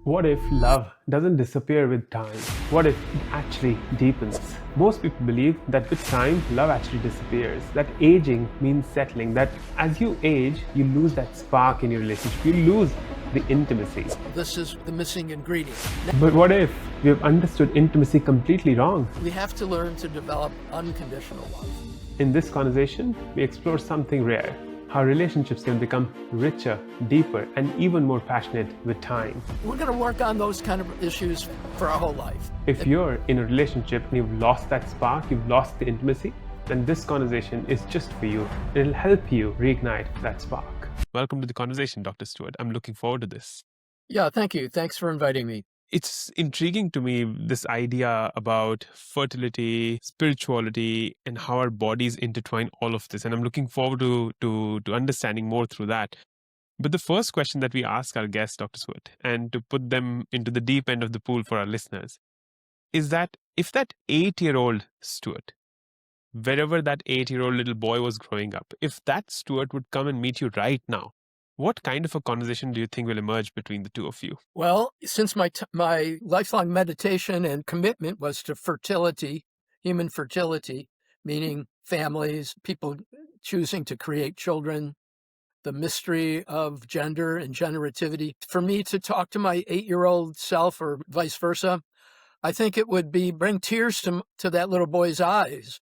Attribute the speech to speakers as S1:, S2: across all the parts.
S1: What if love doesn't disappear with time? What if it actually deepens? Most people believe that with time, love actually disappears. That aging means settling. That as you age, you lose that spark in your relationship. You lose the intimacy.
S2: This is the missing ingredient.
S1: But what if we have understood intimacy completely wrong?
S2: We have to learn to develop unconditional love.
S1: In this conversation, we explore something rare: how relationships can become richer, deeper, and even more passionate with time.
S2: We're going to work on those kind of issues for our whole life.
S1: If you're in a relationship and you've lost that spark, you've lost the intimacy, then this conversation is just for you. It'll help you reignite that spark. Welcome to the conversation, Dr. Stewart. I'm looking forward to this.
S2: Yeah, thank you. Thanks for inviting me.
S1: It's intriguing to me, this idea about fertility, spirituality, and how our bodies intertwine all of this. And I'm looking forward to understanding more through that. But the first question that we ask our guests, Dr. Stewart, and to put them into the deep end of the pool for our listeners, is that if that 8-year-old Stuart, wherever that 8-year-old little boy was growing up, if that Stuart would come and meet you right now, what kind of a conversation do you think will emerge between the two of you?
S2: Well, since my lifelong meditation and commitment was to fertility, human fertility, meaning families, people choosing to create children, the mystery of gender and generativity, for me to talk to my 8-year-old self or vice versa, I think it would be bring tears to that little boy's eyes,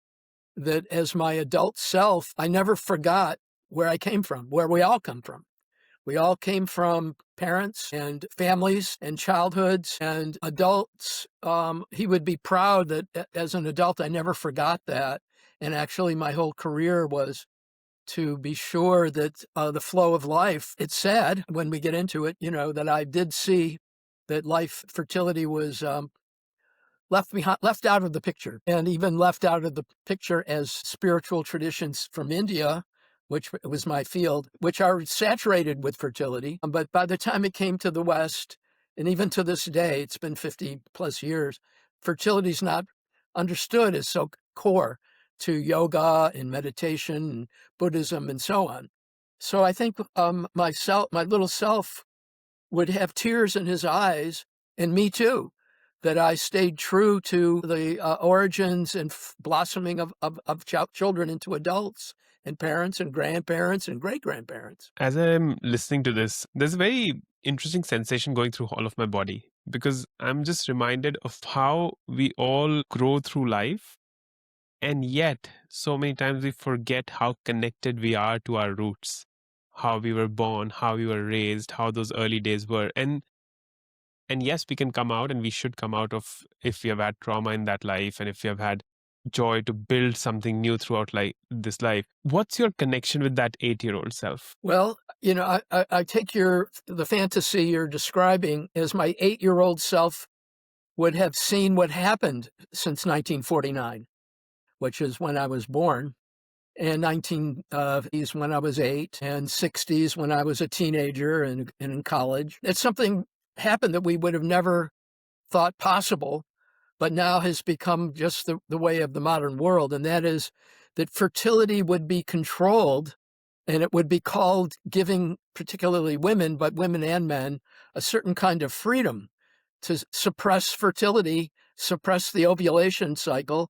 S2: that as my adult self, I never forgot where I came from, where we all come from. We all came from parents and families and childhoods and adults. He would be proud that as an adult, I never forgot that. And actually, my whole career was to be sure that the flow of life, it's sad when we get into it, that I did see that life, fertility was left out of the picture, and even left out of the picture as spiritual traditions from India, which was my field, which are saturated with fertility. But by the time it came to the West, and even to this day, it's been 50 plus years, fertility is not understood as so core to yoga and meditation and Buddhism and so on. So I think my little self would have tears in his eyes, and me too, that I stayed true to the origins and blossoming of children into adults and parents and grandparents and great-grandparents.
S1: As I'm listening to this, there's a very interesting sensation going through all of my body, because I'm just reminded of how we all grow through life. And yet, so many times we forget how connected we are to our roots, how we were born, how we were raised, how those early days were. And yes, we can come out, and we should come out of, if we have had trauma in that life and if we have had joy to build something new throughout this life. What's your connection with that 8-year-old self?
S2: Well, I take the fantasy you're describing as my 8-year-old self would have seen what happened since 1949, which is when I was born, and 1950s when I was 8, and 60s when I was a teenager and in college. It's something happened that we would have never thought possible, but now has become just the way of the modern world, and that is that fertility would be controlled, and it would be called giving particularly women, but women and men, a certain kind of freedom to suppress fertility, suppress the ovulation cycle,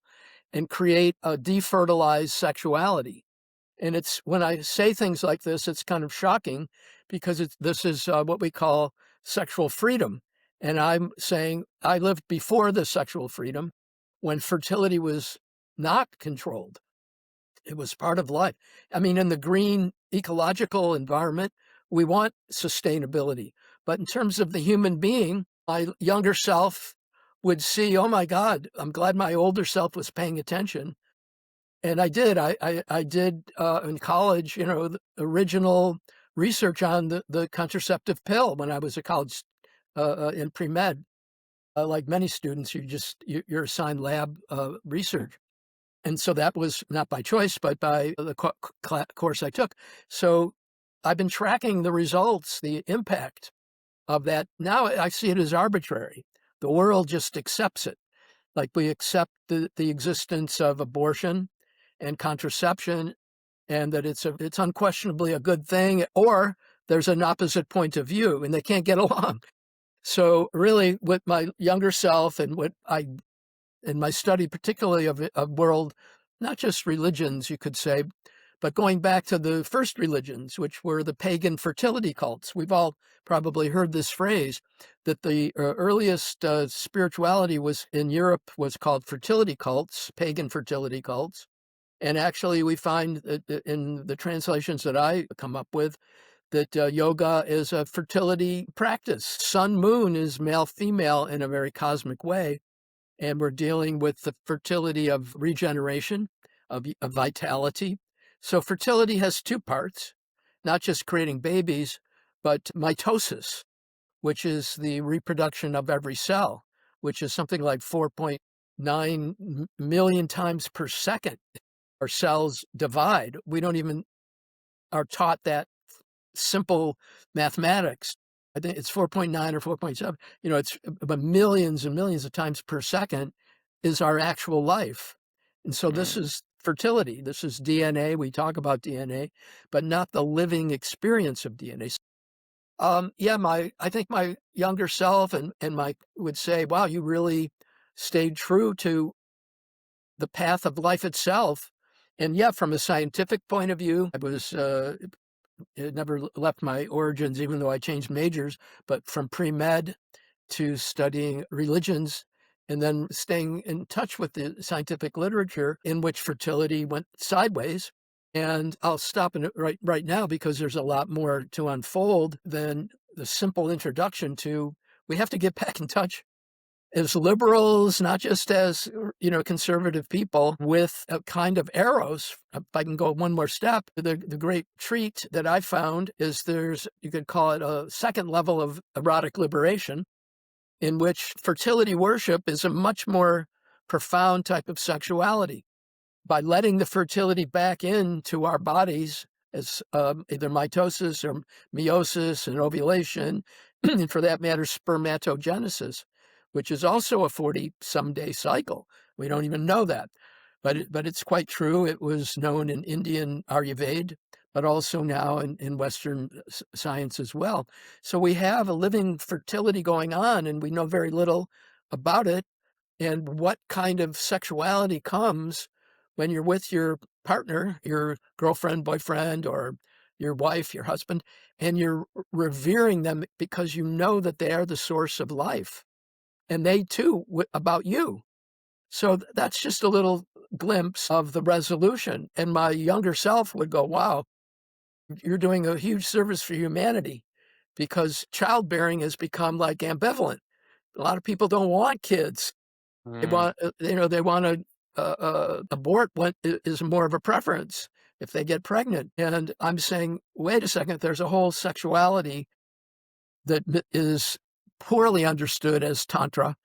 S2: and create a defertilized sexuality. And it's when I say things like this, it's kind of shocking, because this is what we call sexual freedom. And I'm saying I lived before the sexual freedom, when fertility was not controlled. It was part of life. I mean, in the green ecological environment, we want sustainability. But in terms of the human being, my younger self would see, oh my God, I'm glad my older self was paying attention. And I did. I did in college, the original research on the contraceptive pill when I was a college in pre-med. Like many students, you're assigned lab research. And so that was not by choice, but by the course I took. So I've been tracking the results, the impact of that. Now I see it as arbitrary. The world just accepts it. Like we accept the existence of abortion and contraception, and that it's unquestionably a good thing, or there's an opposite point of view and they can't get along. So really, with my younger self and what I in my study, particularly of world, not just religions, you could say, but going back to the first religions, which were the pagan fertility cults. We've all probably heard this phrase that the earliest spirituality was in Europe was called fertility cults, pagan fertility cults. And actually, we find that in the translations that I come up with that yoga is a fertility practice. Sun moon is male female in a very cosmic way, and we're dealing with the fertility of regeneration, of vitality. So fertility has two parts, not just creating babies, but mitosis, which is the reproduction of every cell, which is something like 4.9 million times per second. Our cells divide. We don't even are taught that simple mathematics. I think it's 4.9 or 4.7. It's about millions and millions of times per second is our actual life. And so this
S1: Mm.
S2: is fertility. This is DNA. We talk about DNA, but not the living experience of DNA. Yeah, I think my younger self and my would say, wow, you really stayed true to the path of life itself. And yeah, from a scientific point of view, I was it never left my origins, even though I changed majors, but from pre-med to studying religions and then staying in touch with the scientific literature in which fertility went sideways. And I'll stop it right now because there's a lot more to unfold than the simple introduction to we have to get back in touch as liberals, not just as conservative people, with a kind of arrows. If I can go one more step, the great treat that I found is you could call it a second level of erotic liberation, in which fertility worship is a much more profound type of sexuality. By letting the fertility back into our bodies as either mitosis or meiosis and ovulation, and for that matter, spermatogenesis, which is also a 40-some day cycle. We don't even know that, but it's quite true. It was known in Indian Ayurveda, but also now in Western science as well. So we have a living fertility going on, and we know very little about it and what kind of sexuality comes when you're with your partner, your girlfriend, boyfriend, or your wife, your husband, and you're revering them because you know that they are the source of life, and they too about you. So that's just a little glimpse of the resolution. And my younger self would go, wow, you're doing a huge service for humanity, because childbearing has become like ambivalent. A lot of people don't want kids. They
S1: Mm.
S2: want, they want to abort what is more of a preference if they get pregnant. And I'm saying, wait a second, there's a whole sexuality that is poorly understood as Tantra,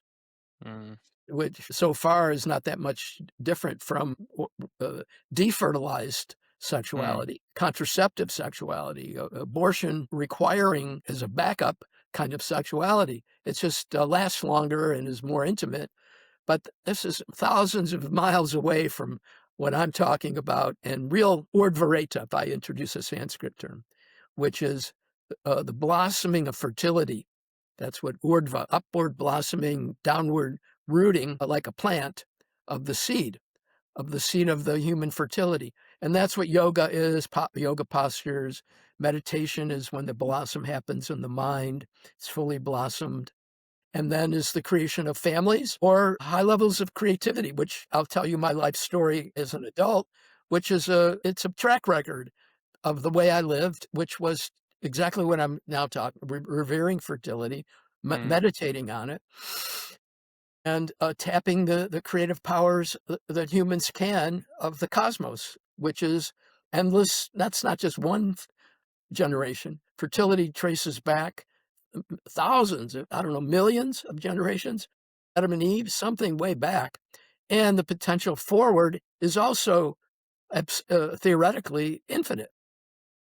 S1: Mm.
S2: which so far is not that much different from defertilized
S1: Mm.
S2: sexuality, contraceptive sexuality, abortion requiring as a backup kind of sexuality. It just lasts longer and is more intimate. But this is thousands of miles away from what I'm talking about, and real Urdhvareta, if I introduce a Sanskrit term, which is the blossoming of fertility. That's what Urdhva, upward blossoming, downward rooting, like a plant of the seed of the human fertility. And that's what yoga is, yoga postures. Meditation is when the blossom happens in the mind. It's fully blossomed. And then is the creation of families or high levels of creativity, which I'll tell you my life story as an adult, which is it's a track record of the way I lived, which was exactly what I'm now talking, revering fertility,
S1: Mm.
S2: meditating on it, and tapping the creative powers that humans can of the cosmos, which is endless. That's not just one generation. Fertility traces back thousands, I don't know, millions of generations, Adam and Eve, something way back. And the potential forward is also theoretically infinite.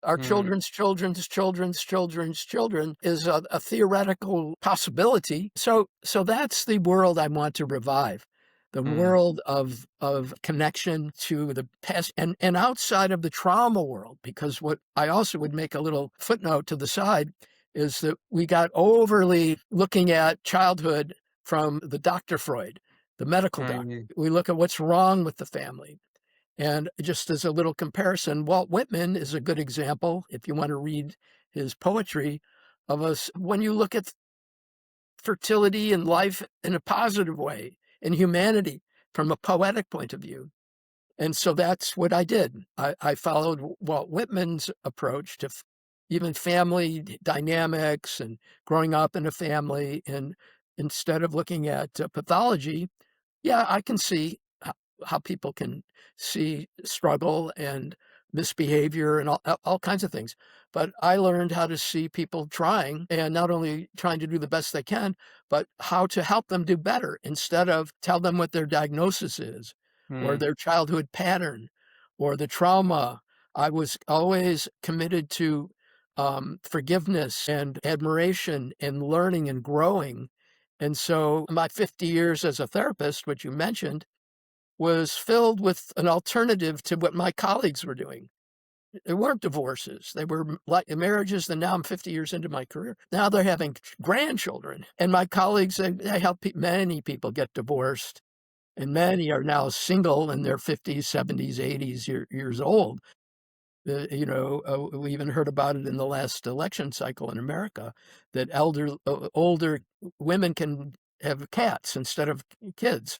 S2: Our
S1: Mm.
S2: children's children's children's children's children is a theoretical possibility. So that's the world I want to revive. The
S1: Mm.
S2: world of connection to the past and outside of the trauma world, because what I also would make a little footnote to the side is that we got overly looking at childhood from the Dr. Freud, the medical doctor.
S1: Mm.
S2: We look at what's wrong with the family. And just as a little comparison, Walt Whitman is a good example, if you want to read his poetry, of us. When you look at fertility and life in a positive way, and humanity from a poetic point of view. And so that's what I did. I followed Walt Whitman's approach to even family dynamics and growing up in a family. And instead of looking at pathology, yeah, I can see how people can see struggle and misbehavior and all kinds of things. But I learned how to see people trying, and not only trying to do the best they can, but how to help them do better instead of tell them what their diagnosis is or
S1: Mm.
S2: their childhood pattern or the trauma. I was always committed to forgiveness and admiration and learning and growing. And so my 50 years as a therapist, which you mentioned, was filled with an alternative to what my colleagues were doing. They weren't divorces. They were like marriages. And now I'm 50 years into my career. Now they're having grandchildren. And my colleagues, they help many people get divorced. And many are now single in their 50s, 70s, 80s years old. We even heard about it in the last election cycle in America, that older women can have cats instead of kids.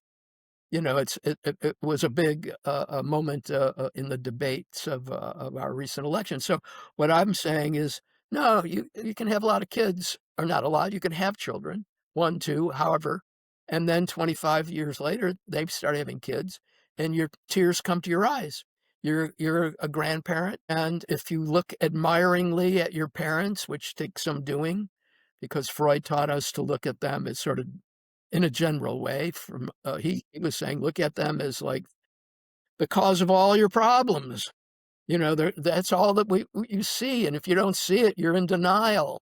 S2: It was a big a moment in the debates of our recent election. So what I'm saying is, no, you can have a lot of kids, or not a lot. You can have children, one, two, however, and then 25 years later, they start having kids, and your tears come to your eyes. You're a grandparent, and if you look admiringly at your parents, which takes some doing, because Freud taught us to look at them as sort of in a general way. From he was saying, look at them as like the cause of all your problems. That's all that you see, and if you don't see it, you're in denial.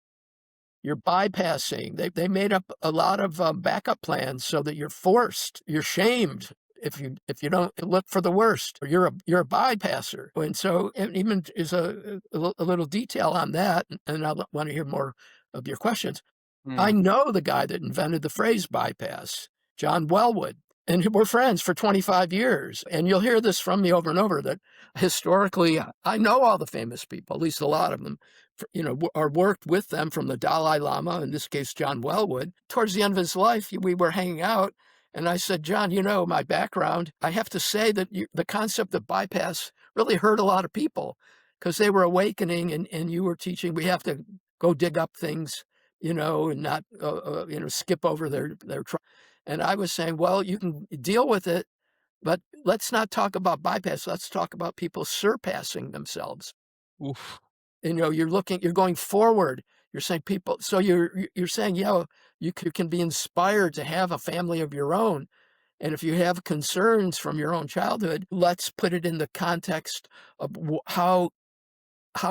S2: You're bypassing. They made up a lot of backup plans so that you're shamed if you don't look for the worst. You're a bypasser, and so and even is a little detail on that, and I want to hear more of your questions. I
S1: Mm.
S2: know the guy that invented the phrase bypass, John Wellwood, and we're friends for 25 years. And you'll hear this from me over and over, that historically, I know all the famous people, at least a lot of them, or worked with them, from the Dalai Lama, in this case, John Wellwood. Towards the end of his life, we were hanging out, and I said, John, my background, I have to say that the concept of bypass really hurt a lot of people because they were awakening, and you were teaching we have to go dig up things, and not, skip over their trauma. And I was saying, well, you can deal with it, but let's not talk about bypass. Let's talk about people surpassing themselves.
S1: Oof.
S2: You're going forward. You're saying people, so you're saying, yeah, you can be inspired to have a family of your own. And if you have concerns from your own childhood, let's put it in the context of how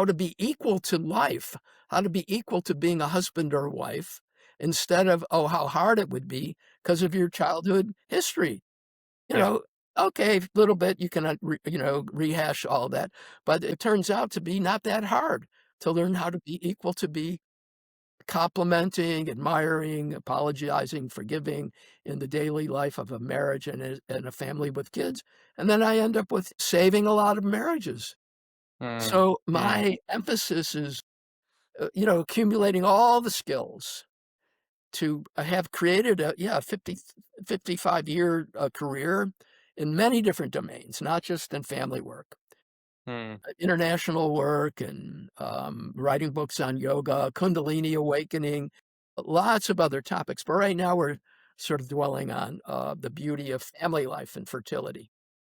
S2: to be equal to life, how to be equal to being a husband or wife, instead of, oh, how hard it would be because of your childhood history. You
S1: Yeah.
S2: know, okay, a little bit you can, rehash all that, but it turns out to be not that hard to learn how to be equal, to be complimenting, admiring, apologizing, forgiving in the daily life of a marriage and a family with kids. And then I end up with saving a lot of marriages.
S1: Mm.
S2: So
S1: Mm.
S2: my emphasis is, accumulating all the skills to have created a 55-year career in many different domains, not just in family work,
S1: Mm.
S2: international work, and writing books on yoga, Kundalini awakening, lots of other topics. But right now we're sort of dwelling on the beauty of family life and fertility.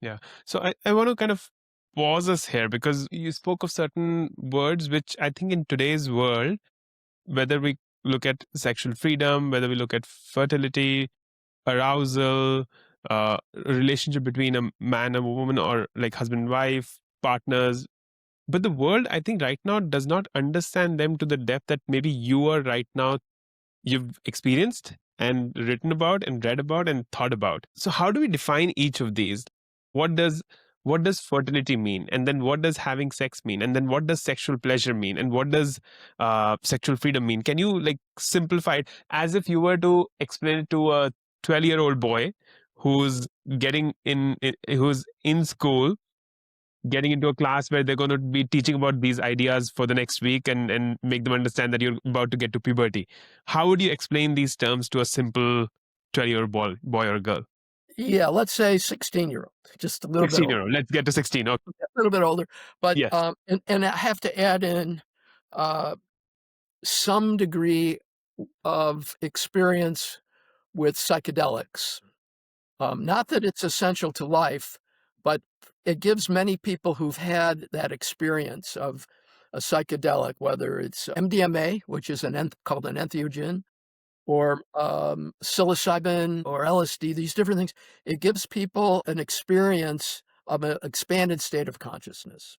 S1: Yeah. So I want to kind of pause us here because you spoke of certain words which I think in today's world, whether we look at sexual freedom, whether we look at fertility, arousal, relationship between a man and a woman, or like husband and wife, partners. But the world, I think, right now does not understand them to the depth that maybe you are right now, you've experienced and written about and read about and thought about. So, how do we define each of these? What does what does fertility mean? And then what does having sex mean? And then what does sexual pleasure mean? And what does sexual freedom mean? Can you like simplify it as if you were to explain it to a 12-year-old boy who's who's in school, getting into a class where they're going to be teaching about these ideas for the next week, and make them understand that you're about to get to puberty? How would you explain these terms to a simple 12-year-old boy or girl?
S2: Yeah, let's say 16-year-old, just a little bit older.
S1: 16-year-old. Let's get to 16. Okay.
S2: A little bit older. But
S1: Yes.
S2: and I have to add in some degree of experience with psychedelics. Not that it's essential to life, but it gives many people who've had that experience of a psychedelic, whether it's MDMA, which is called an entheogen, or psilocybin or LSD, these different things. It gives people an experience of an expanded state of consciousness.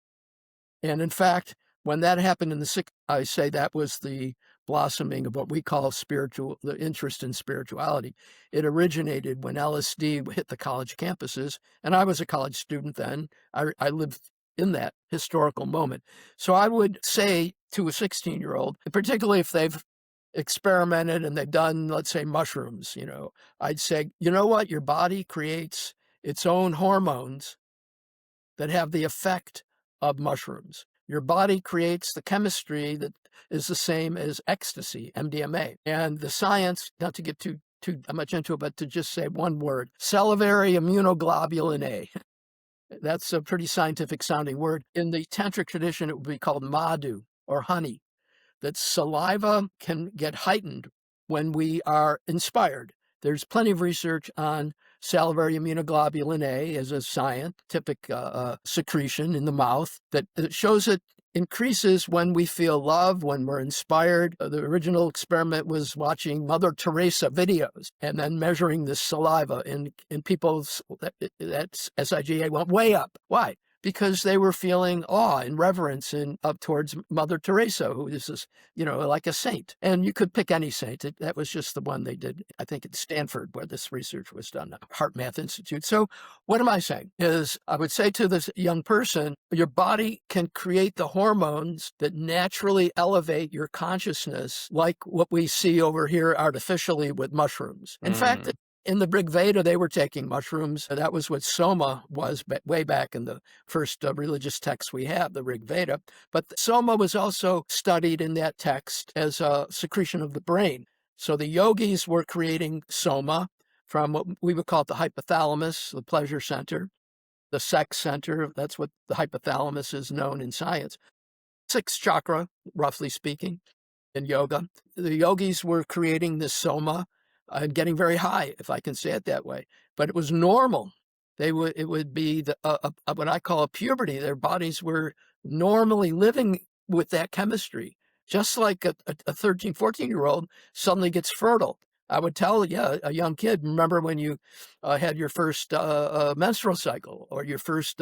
S2: And in fact, when that happened in I say that was the blossoming of what we call the interest in spirituality. It originated when LSD hit the college campuses, and I was a college student then. I lived in that historical moment. So I would say to a 16-year-old, particularly if they've experimented and they've done, let's say, mushrooms, I'd say, you know what? Your body creates its own hormones that have the effect of mushrooms. Your body creates the chemistry that is the same as ecstasy, MDMA. And the science, not to get too much into it, but to just say one word, salivary immunoglobulin A. That's a pretty scientific sounding word. In the tantric tradition, it would be called madhu, or honey. That saliva can get heightened when we are inspired. There's plenty of research on salivary immunoglobulin A as a scientific secretion in the mouth that shows it increases when we feel love, when we're inspired. The original experiment was watching Mother Teresa videos and then measuring the saliva in people's, that SIGA went way up. Why? Because they were feeling awe and reverence up towards Mother Teresa, who is, like a saint. And you could pick any saint. That was just the one they did, I think, at Stanford, where this research was done, Heart Math Institute. So what am I saying is I would say to this young person, your body can create the hormones that naturally elevate your consciousness, like what we see over here artificially with mushrooms. In fact, in the Rig Veda, they were taking mushrooms. That was what Soma was way back in the first religious text we have, the Rig Veda. But Soma was also studied in that text as a secretion of the brain. So the yogis were creating Soma from what we would call the hypothalamus, the pleasure center, the sex center. That's what the hypothalamus is known in science. Sixth chakra, roughly speaking, in yoga. The yogis were creating this Soma and getting very high, if I can say it that way. But it was normal. It would be what I call a puberty. Their bodies were normally living with that chemistry, just like a 13, 14-year-old suddenly gets fertile. I would tell a young kid, remember when you had your first menstrual cycle or your first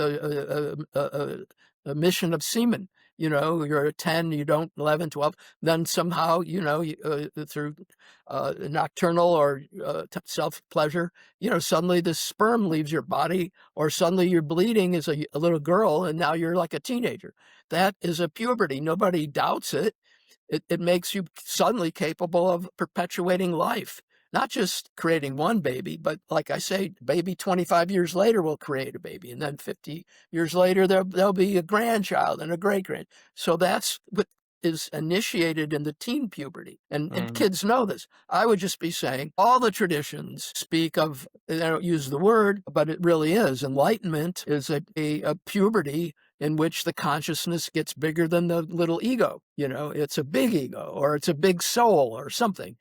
S2: emission of semen. You're 10, you don't 11, 12. Then somehow, through nocturnal or self-pleasure, suddenly the sperm leaves your body, or suddenly you're bleeding as a little girl, and now you're like a teenager. That is a puberty. Nobody doubts it. It makes you suddenly capable of perpetuating life. Not just creating one baby, but like I say, baby 25 years later will create a baby. And then 50 years later, there'll be a grandchild and a great-grand. So that's what is initiated in the teen puberty. And kids know this. I would just be saying all the traditions speak of, they don't use the word, but it really is. Enlightenment is a puberty in which the consciousness gets bigger than the little ego. It's a big ego, or it's a big soul, or something,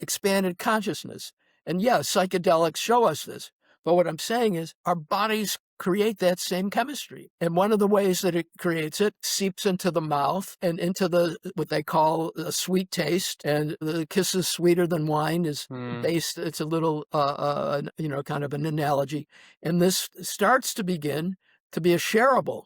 S2: expanded consciousness. And yes, psychedelics show us this. But what I'm saying is our bodies create that same chemistry. And one of the ways that it creates it seeps into the mouth and into what they call a sweet taste. And the kiss is sweeter than wine is based, it's a little, kind of an analogy. And this starts to begin to be a shareable.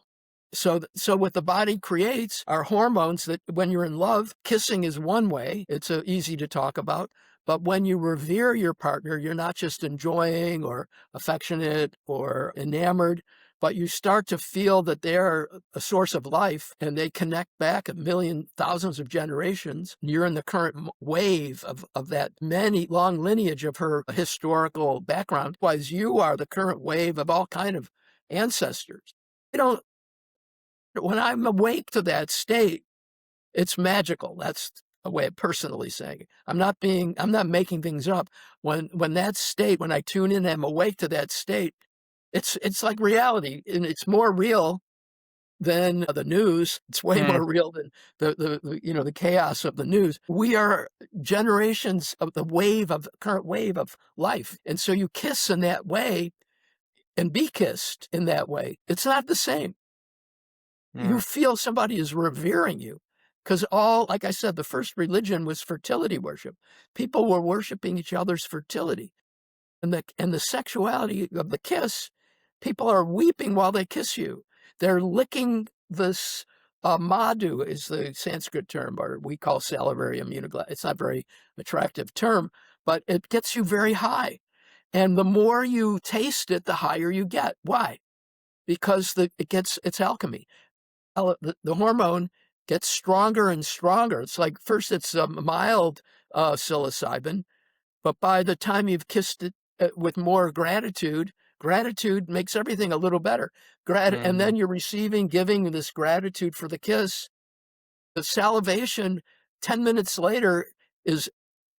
S2: So what the body creates are hormones that when you're in love, kissing is one way. It's easy to talk about. But when you revere your partner, you're not just enjoying or affectionate or enamored, but you start to feel that they're a source of life and they connect back a million, thousands of generations. You're in the current wave of that many long lineage of her historical background. Otherwise, you are the current wave of all kind of ancestors. When I'm awake to that state, it's magical. That's a way of personally saying it. I'm not making things up. When that state, when I tune in, I'm awake to that state, it's like reality, and it's more real than the news. It's way more real than the chaos of the news. We are generations of the current wave of life. And so you kiss in that way and be kissed in that way. It's not the same. You feel somebody is revering you. Because like I said, the first religion was fertility worship. People were worshiping each other's fertility. And the sexuality of the kiss, people are weeping while they kiss you. They're licking this, madhu is the Sanskrit term, or we call salivary immunoglobuline. It's not a very attractive term, but it gets you very high. And the more you taste it, the higher you get. Why? Because it's alchemy. The hormone gets stronger and stronger. It's like first it's a mild psilocybin, but by the time you've kissed it with more gratitude makes everything a little better. And then you're giving this gratitude for the kiss. The salivation 10 minutes later is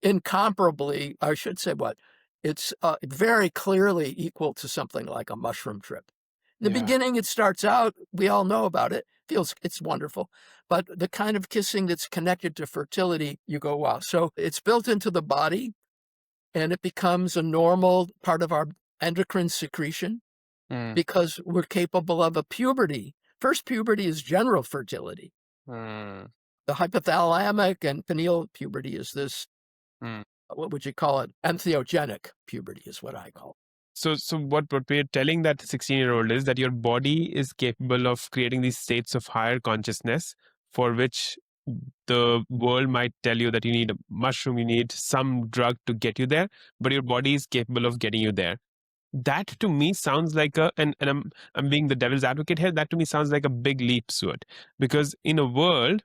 S2: incomparably, I should say it's very clearly equal to something like a mushroom trip. In the beginning, it starts out, we all know about it, it's wonderful. But the kind of kissing that's connected to fertility, you go, wow. So it's built into the body, and it becomes a normal part of our endocrine secretion because we're capable of a puberty. First puberty is general fertility. The hypothalamic and pineal puberty is this, what would you call it? Entheogenic puberty is what I call it.
S1: So what we're telling that 16-year-old is that your body is capable of creating these states of higher consciousness for which the world might tell you that you need a mushroom, you need some drug to get you there, but your body is capable of getting you there. That to me sounds like and I'm being the devil's advocate here, that to me sounds like a big leap, Stuart, because in a world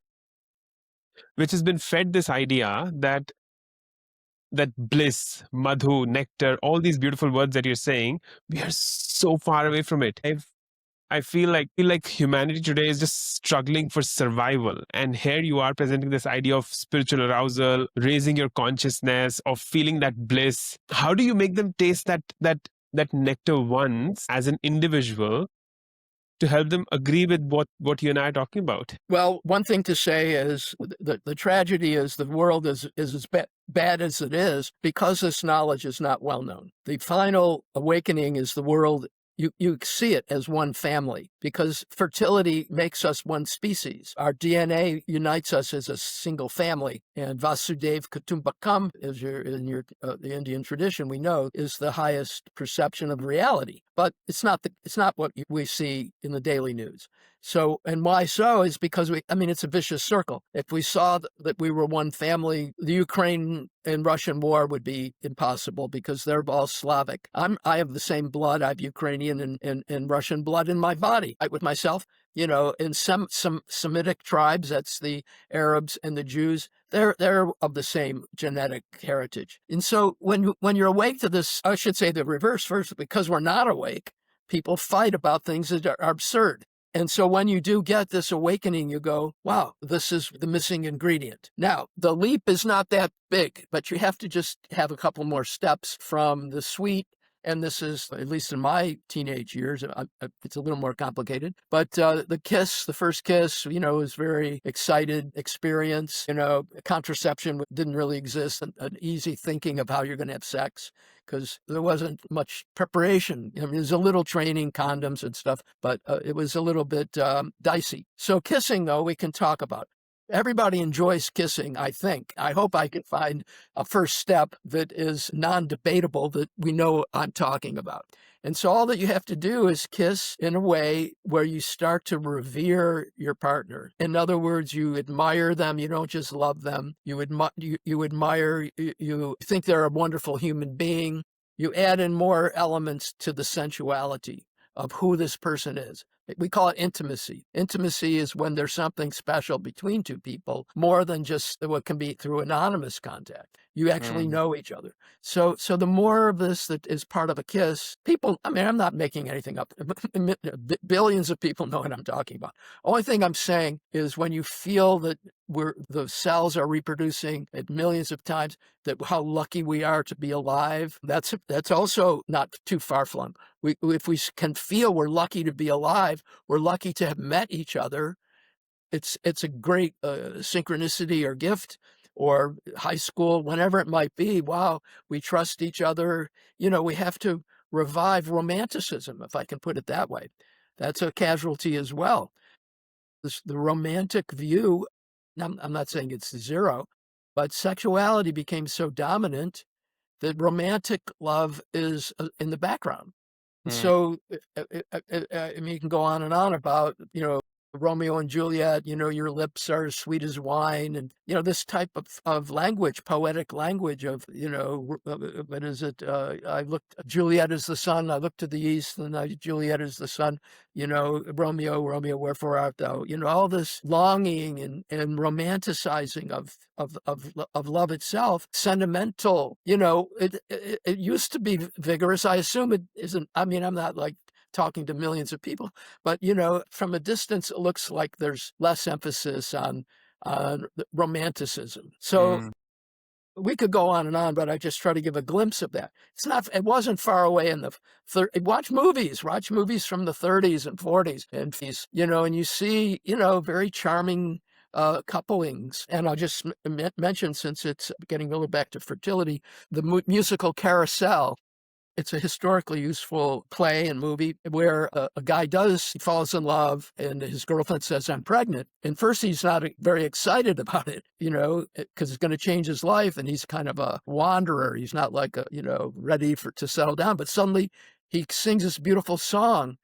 S1: which has been fed this idea that bliss, madhu, nectar, all these beautiful words that you're saying, we are so far away from it. I feel like humanity today is just struggling for survival. And here you are presenting this idea of spiritual arousal, raising your consciousness, of feeling that bliss. How do you make them taste that nectar once as an individual to help them agree with what you and I are talking about?
S2: Well, one thing to say is the tragedy is the world is as bad as it is because this knowledge is not well known. The final awakening is the world. You see it as one family because fertility makes us one species. Our DNA unites us as a single family. And Vasudev Kutumbakam, as in the Indian tradition, we know is the highest perception of reality. But it's not what we see in the daily news. So, and why so is because it's a vicious circle. If we saw that we were one family, the Ukraine and Russian war would be impossible because they're all Slavic. I have the same blood. I have Ukrainian and Russian blood in my body. With myself, in some Semitic tribes, that's the Arabs and the Jews, they're of the same genetic heritage. And so when you're awake to this, I should say the reverse first, because we're not awake, people fight about things that are absurd. And so when you do get this awakening, you go, wow, this is the missing ingredient. Now, the leap is not that big, but you have to just have a couple more steps from the sweet. And this is, at least in my teenage years, it's a little more complicated. But the first kiss, was very excited experience. Contraception didn't really exist. An easy thinking of how you're going to have sex because there wasn't much preparation. There's a little training, condoms and stuff, but it was a little bit dicey. So kissing, though, we can talk about. Everybody enjoys kissing, I think. I hope I can find a first step that is non-debatable that we know I'm talking about. And so all that you have to do is kiss in a way where you start to revere your partner. In other words, you admire them. You don't just love them. You admire, you think they're a wonderful human being. You add in more elements to the sensuality. of who this person is. We call it intimacy. Intimacy is when there's something special between two people, more than just what can be through anonymous contact. You actually
S1: Mm.
S2: know each other. So the more of this that is part of a kiss, people, I mean, I'm not making anything up. Billions of people know what I'm talking about. Only thing I'm saying is when you feel that the cells are reproducing at millions of times, that how lucky we are to be alive, that's also not too far flung. If we can feel we're lucky to be alive, we're lucky to have met each other. It's a great synchronicity or gift, or high school, whenever it might be. Wow, we trust each other. We have to revive romanticism, if I can put it that way. That's a casualty as well. The romantic view, I'm not saying it's zero, but sexuality became so dominant that romantic love is in the background.
S1: Mm.
S2: So, I mean, you can go on and on about, Romeo and Juliet, your lips are as sweet as wine. And, this type of language, poetic language of, what is it? I looked, Juliet is the sun. I looked to the east, and Juliet is the sun. Romeo, Romeo, wherefore art thou? All this longing and romanticizing of love itself, sentimental. It used to be vigorous. I assume it isn't. I mean, I'm not like talking to millions of people, but from a distance, it looks like there's less emphasis on romanticism. So
S1: Mm.
S2: we could go on and on, but I just try to give a glimpse of that. It wasn't far away in the watch movies from the 30s and 40s and 50s, and you see, very charming couplings. And I'll just mention, since it's getting a little back to fertility, the musical Carousel. It's a historically useful play and movie where a guy falls in love, and his girlfriend says, I'm pregnant. And first he's not very excited about it, because it's going to change his life. And he's kind of a wanderer. He's not like, ready to settle down. But suddenly he sings this beautiful song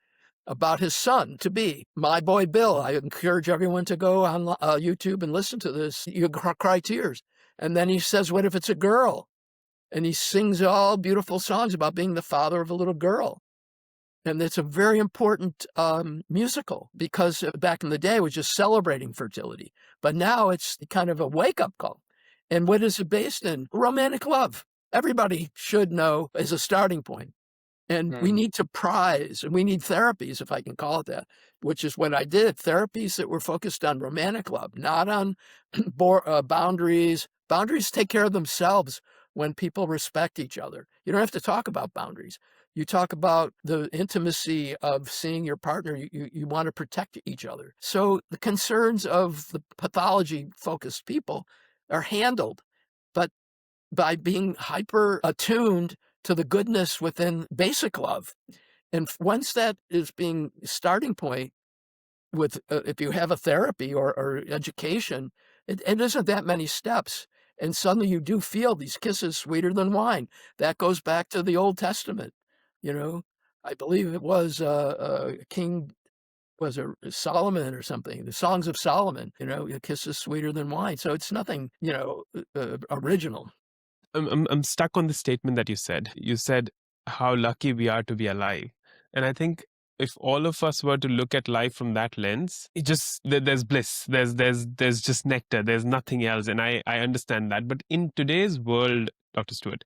S2: about his son to be, My Boy Bill. I encourage everyone to go on YouTube and listen to this. You cry tears. And then he says, what if it's a girl? And he sings all beautiful songs about being the father of a little girl. And it's a very important musical, because back in the day it was just celebrating fertility. But now it's kind of a wake-up call. And what is it based in? Romantic love. Everybody should know as a starting point. And we
S1: Mm.
S2: need to prize, and we need therapies, if I can call it that, which is what I did. Therapies that were focused on romantic love, not on boundaries. Boundaries take care of themselves when people respect each other. You don't have to talk about boundaries. You talk about the intimacy of seeing your partner. You want to protect each other. So the concerns of the pathology-focused people are handled, but by being hyper attuned to the goodness within basic love. And once that is being starting point with, if you have a therapy or education, it isn't that many steps. And suddenly you do feel these kisses sweeter than wine. That goes back to the Old Testament. I believe it was King, was it Solomon or something? The Songs of Solomon, kisses sweeter than wine. So it's nothing, original.
S1: I'm stuck on the statement that you said. You said how lucky we are to be alive. And I think if all of us were to look at life from that lens, there's bliss. There's just nectar. There's nothing else. And I understand that. But in today's world, Dr. Stewart,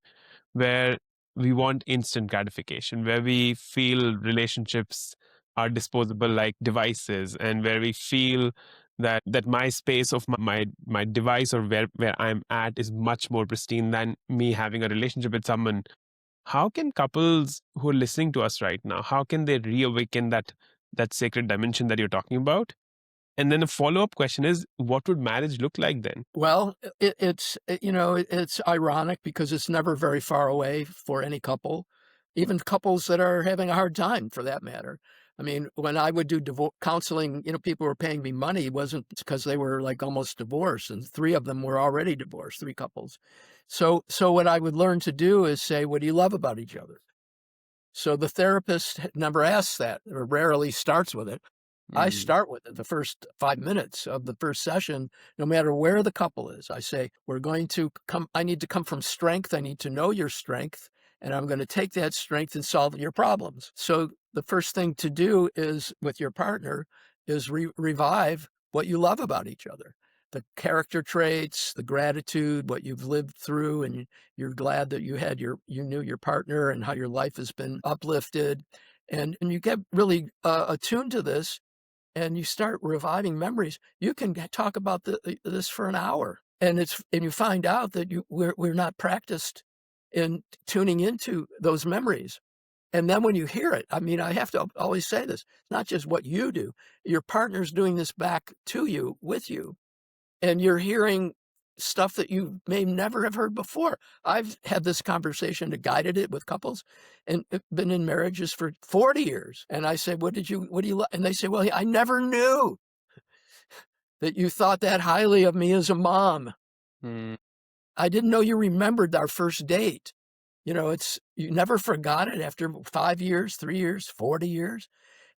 S1: where we want instant gratification, where we feel relationships are disposable like devices, and where we feel that my space of my device, or where I'm at, is much more pristine than me having a relationship with someone. How can couples who are listening to us right now, how can they reawaken that sacred dimension that you're talking about? And then the follow-up question is, what would marriage look like then?
S2: Well, it's ironic because it's never very far away for any couple, even couples that are having a hard time, for that matter. I mean, when I would do counseling, people were paying me money. It wasn't because they were like almost divorced, and 3 of them were already divorced, 3 couples. So what I would learn to do is say, what do you love about each other? So the therapist never asks that, or rarely starts with it. I
S1: Mm.
S2: start with it the first 5 minutes of the first session, no matter where the couple is. I say, we're going to come, I need to come from strength. I need to know your strength. and I'm going to take that strength and solve your problems. So the first thing to do is with your partner is revive what you love about each other. The character traits, the gratitude, what you've lived through, and you're glad that you knew your partner and how your life has been uplifted. And you get really attuned to this, and you start reviving memories. You can talk about this for an hour, and you find out that we're not practiced in tuning into those memories. And then when you hear it, I mean, I have to always say this, it's not just what you do. Your partner's doing this back to you, with you, and you're hearing stuff that you may never have heard before. I've had this conversation, guided it with couples, and been in marriages for 40 years. And I say, what do you, and they say, well, I never knew that you thought that highly of me as a mom.
S1: Mm.
S2: I didn't know you remembered our first date. You never forgot it after 5 years, 3 years, 40 years.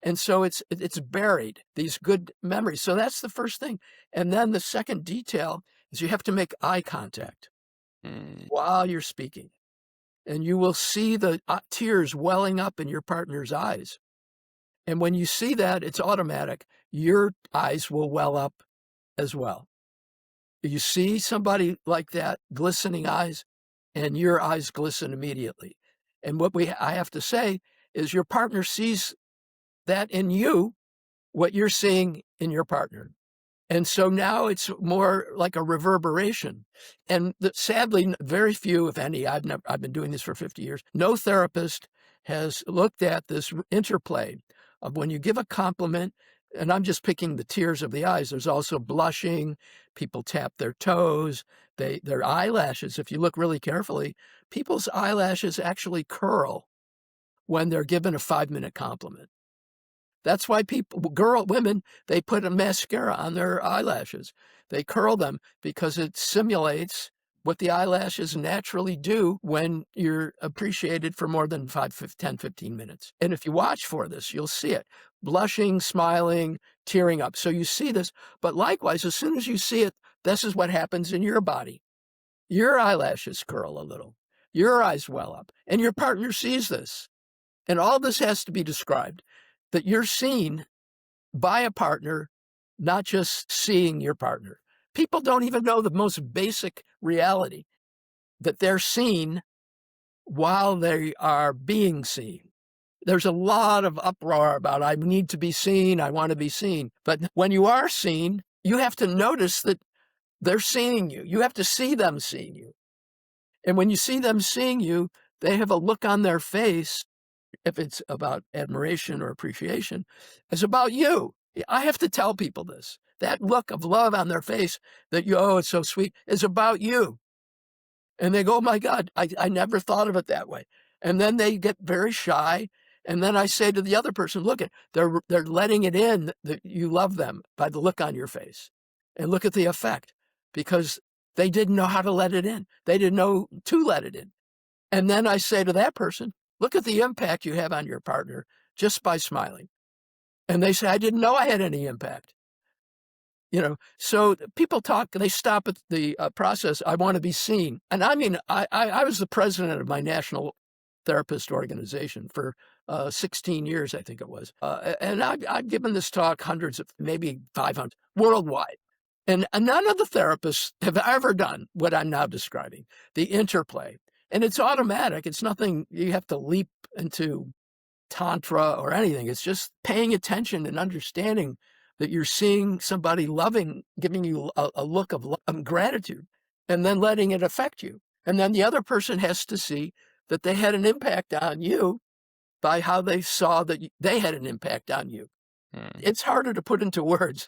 S2: And so it's buried, these good memories. So that's the first thing. And then the second detail is you have to make eye contact while you're speaking. And you will see the tears welling up in your partner's eyes. And when you see that, it's automatic. Your eyes will well up as well. You see somebody like that, glistening eyes, and your eyes glisten immediately. And I have to say is your partner sees that in you, what you're seeing in your partner. And so now it's more like a reverberation. And sadly, very few, if any, I've been doing this for 50 years, no therapist has looked at this interplay of when you give a compliment, and I'm just picking the tears of the eyes. There's also blushing. People tap their toes, their eyelashes. If you look really carefully, people's eyelashes actually curl when they're given a 5-minute compliment. That's why women, they put a mascara on their eyelashes. They curl them because it simulates what the eyelashes naturally do when you're appreciated for more than 10, 15 minutes. And if you watch for this, you'll see it. Blushing, smiling, tearing up. So you see this, but likewise, as soon as you see it, this is what happens in your body. Your eyelashes curl a little. Your eyes well up. And your partner sees this. And all this has to be described, that you're seen by a partner, not just seeing your partner. People don't even know the most basic reality, that they're seen while they are being seen. There's a lot of uproar about, I need to be seen, I want to be seen. But when you are seen, you have to notice that they're seeing you. You have to see them seeing you. And when you see them seeing you, they have a look on their face, if it's about admiration or appreciation, it's about you. I have to tell people this. That look of love on their face that it's so sweet, is about you. And they go, oh my God, I never thought of it that way. And then they get very shy. And then I say to the other person, look, they're letting it in that you love them by the look on your face. And look at the effect, because they didn't know how to let it in. They didn't know to let it in. And then I say to that person, look at the impact you have on your partner just by smiling. And they say, I didn't know I had any impact. So people talk, they stop at the process, I want to be seen. And I mean, I was the president of my national therapist organization for 16 years, I think it was. And I've given this talk hundreds of, maybe 500, worldwide. And none of the therapists have ever done what I'm now describing, the interplay. And it's automatic. It's nothing you have to leap into tantra or anything. It's just paying attention and understanding that you're seeing somebody loving, giving you a look of gratitude, and then letting it affect you. And then the other person has to see that they had an impact on you by how they saw that they had an impact on you. It's harder to put into words.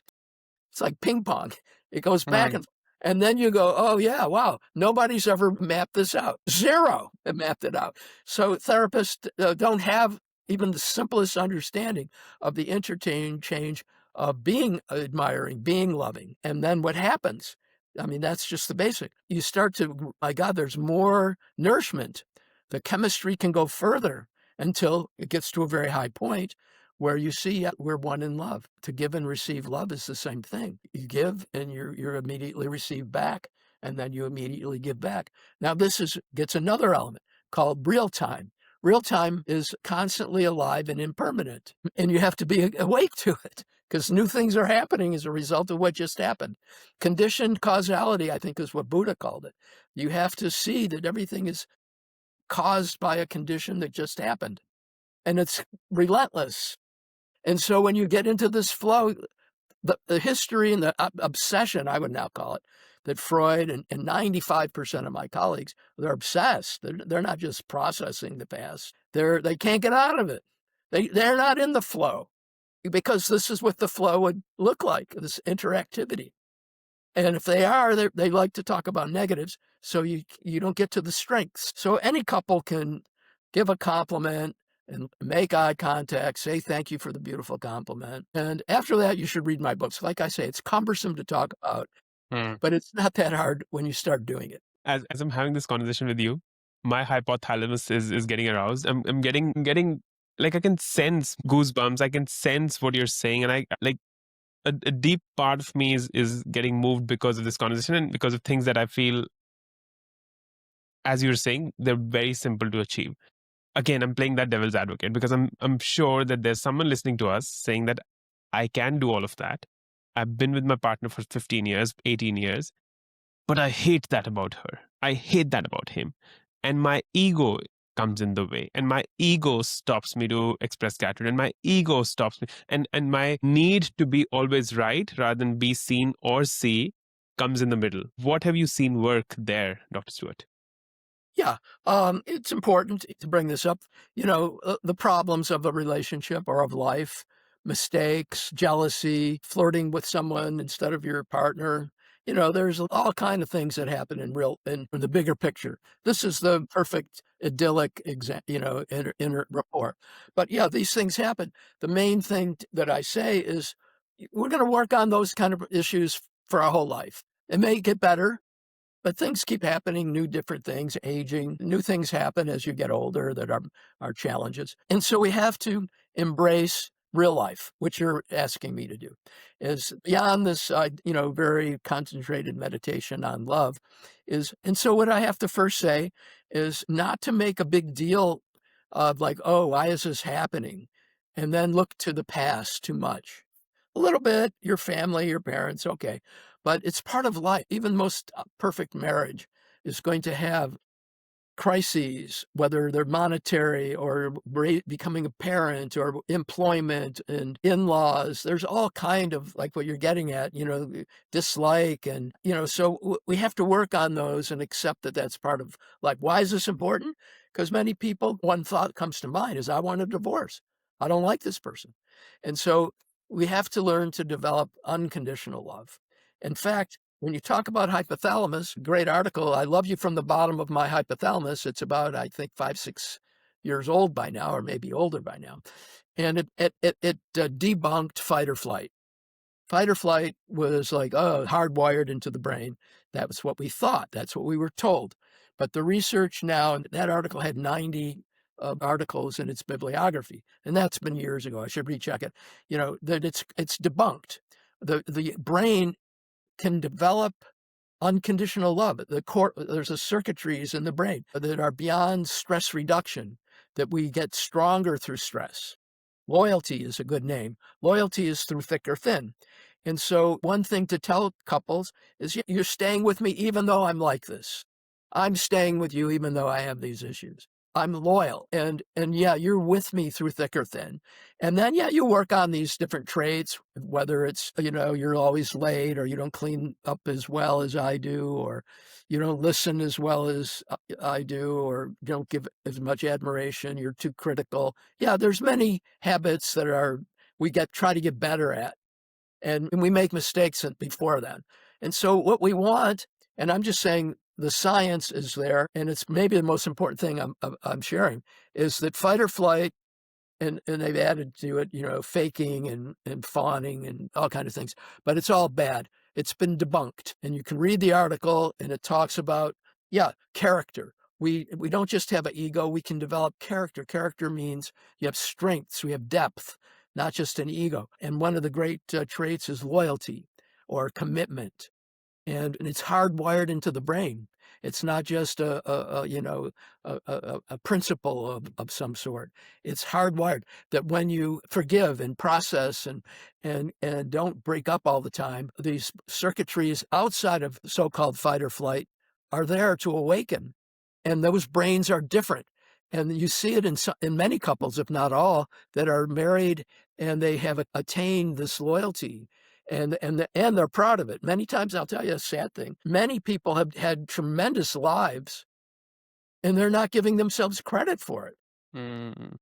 S2: It's like ping pong. It goes back and then you go, oh yeah, wow, nobody's ever mapped this out. Zero have mapped it out. So therapists don't have even the simplest understanding of the interchange of being admiring, being loving. And then what happens? I mean, that's just the basic. You start to, my God, there's more nourishment. The chemistry can go further until it gets to a very high point where you see we're one in love. To give and receive love is the same thing. You give and you're immediately receive back, and then you immediately give back. Now this gets another element, called real time. Real time is constantly alive and impermanent, and you have to be awake to it because new things are happening as a result of what just happened. Conditioned causality, I think, is what Buddha called it. You have to see that everything is caused by a condition that just happened, and it's relentless. And so when you get into this flow, the history and the obsession, I would now call it, that Freud and 95% of my colleagues, they're obsessed. They're not just processing the past. They can't get out of it. They're not in the flow because this is what the flow would look like, this interactivity. And if they are, they like to talk about negatives, so you don't get to the strengths. So any couple can give a compliment and make eye contact, say thank you for the beautiful compliment. And after that, you should read my books. Like I say, it's cumbersome to talk about, but it's not that hard when you start doing it.
S1: As I'm having this conversation with you, my hypothalamus is getting aroused. I'm getting like I can sense goosebumps. I can sense what you're saying, and I like a deep part of me is getting moved because of this conversation and because of things that I feel, as you're saying, they're very simple to achieve. Again, I'm playing that devil's advocate because I'm sure that there's someone listening to us saying that I can do all of that. I've been with my partner for 15 years, 18 years, but I hate that about her. I hate that about him. And my ego comes in the way, and my ego stops me to express gratitude, and my ego stops me, and my need to be always right rather than be seen or see comes in the middle. What have you seen work there, Dr. Stewart?
S2: Yeah, it's important to bring this up. The problems of a relationship or of life, mistakes, jealousy, flirting with someone instead of your partner. There's all kind of things that happen in the bigger picture. This is the perfect idyllic inner rapport. But yeah, these things happen. The main thing that I say is we're going to work on those kind of issues for our whole life. It may get better, but things keep happening, different things, aging, new things happen as you get older that are challenges. And so we have to embrace real life, which you're asking me to do, is beyond this, very concentrated meditation on love and so what I have to first say is not to make a big deal of like, oh, why is this happening? And then look to the past too much. A little bit, your family, your parents, okay. But it's part of life. Even most perfect marriage is going to have crises, whether they're monetary or becoming a parent or employment and in-laws. There's all kind of, like what you're getting at, dislike. And, so we have to work on those and accept that that's part of life. Why is this important? Because many people, one thought comes to mind is, I want a divorce. I don't like this person. And so we have to learn to develop unconditional love. In fact, when you talk about hypothalamus, great article. I love you from the bottom of my hypothalamus. It's about, I think, 5, 6 years old by now, or maybe older by now. And it debunked fight or flight. Fight or flight was like, hardwired into the brain. That was what we thought. That's what we were told. But the research now, that article had 90 articles in its bibliography, and that's been years ago. I should recheck it. That it's debunked. The brain can develop unconditional love. There's a circuitries in the brain that are beyond stress reduction, that we get stronger through stress. Loyalty is a good name. Loyalty is through thick or thin. And so one thing to tell couples is you're staying with me even though I'm like this. I'm staying with you even though I have these issues. I'm loyal. And yeah, you're with me through thick or thin. And then, yeah, you work on these different traits, whether it's, you're always late, or you don't clean up as well as I do, or you don't listen as well as I do, or don't give as much admiration. You're too critical. Yeah, there's many habits that we try to get better at. And we make mistakes before then. And so what we want, and I'm just saying the science is there, and it's maybe the most important thing I'm sharing, is that fight or flight, and they've added to it, faking and fawning and all kinds of things, but it's all bad. It's been debunked. And you can read the article, and it talks about, character. We don't just have an ego, we can develop character. Character means you have strengths, we have depth, not just an ego. And one of the great traits is loyalty or commitment. And it's hardwired into the brain. It's not just a principle of some sort. It's hardwired that when you forgive and process and don't break up all the time, these circuitries outside of so-called fight or flight are there to awaken, and those brains are different. And you see it in many couples, if not all, that are married and they have attained this loyalty, and they're proud of it. Many times, I'll tell you a sad thing. Many people have had tremendous lives, and they're not giving themselves credit for it.
S1: Mm.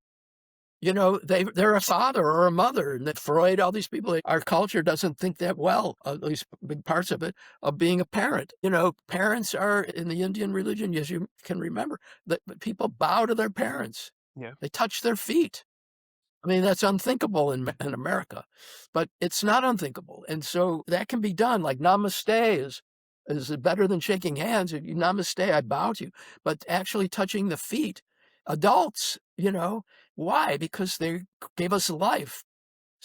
S2: They're a father or a mother, and that Freud, all these people, our culture doesn't think that well, at least big parts of it, of being a parent. Parents are in the Indian religion, as you can remember, that people bow to their parents.
S1: Yeah.
S2: They touch their feet. I mean, that's unthinkable in America, but it's not unthinkable. And so that can be done. Like namaste is better than shaking hands. Namaste, I bow to you. But actually touching the feet, adults, why? Because they gave us life.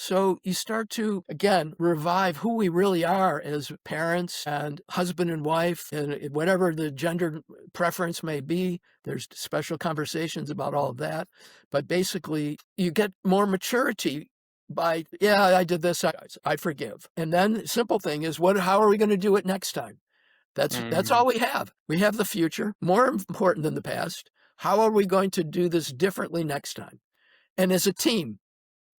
S2: So you start to, again, revive who we really are as parents and husband and wife, and whatever the gender preference may be. There's special conversations about all of that. But basically, you get more maturity by, yeah, I did this, I forgive. And then the simple thing is, how are we going to do it next time? That's
S1: Mm.
S2: all we have. We have the future, more important than the past. How are we going to do this differently next time? And as a team,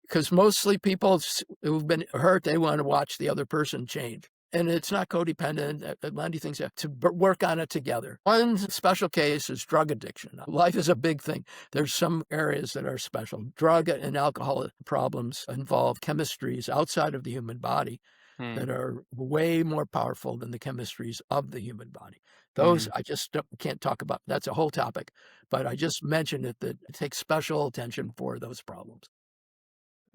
S2: because mostly people who've been hurt, they want to watch the other person change. And it's not codependent. Many things have to work on it together. One special case is drug addiction. Life is a big thing. There's some areas that are special. Drug and alcohol problems involve chemistries outside of the human body
S1: Mm.
S2: that are way more powerful than the chemistries of the human body. Those
S1: Mm.
S2: I just can't talk about. That's a whole topic. But I just mentioned it, that it takes special attention for those problems.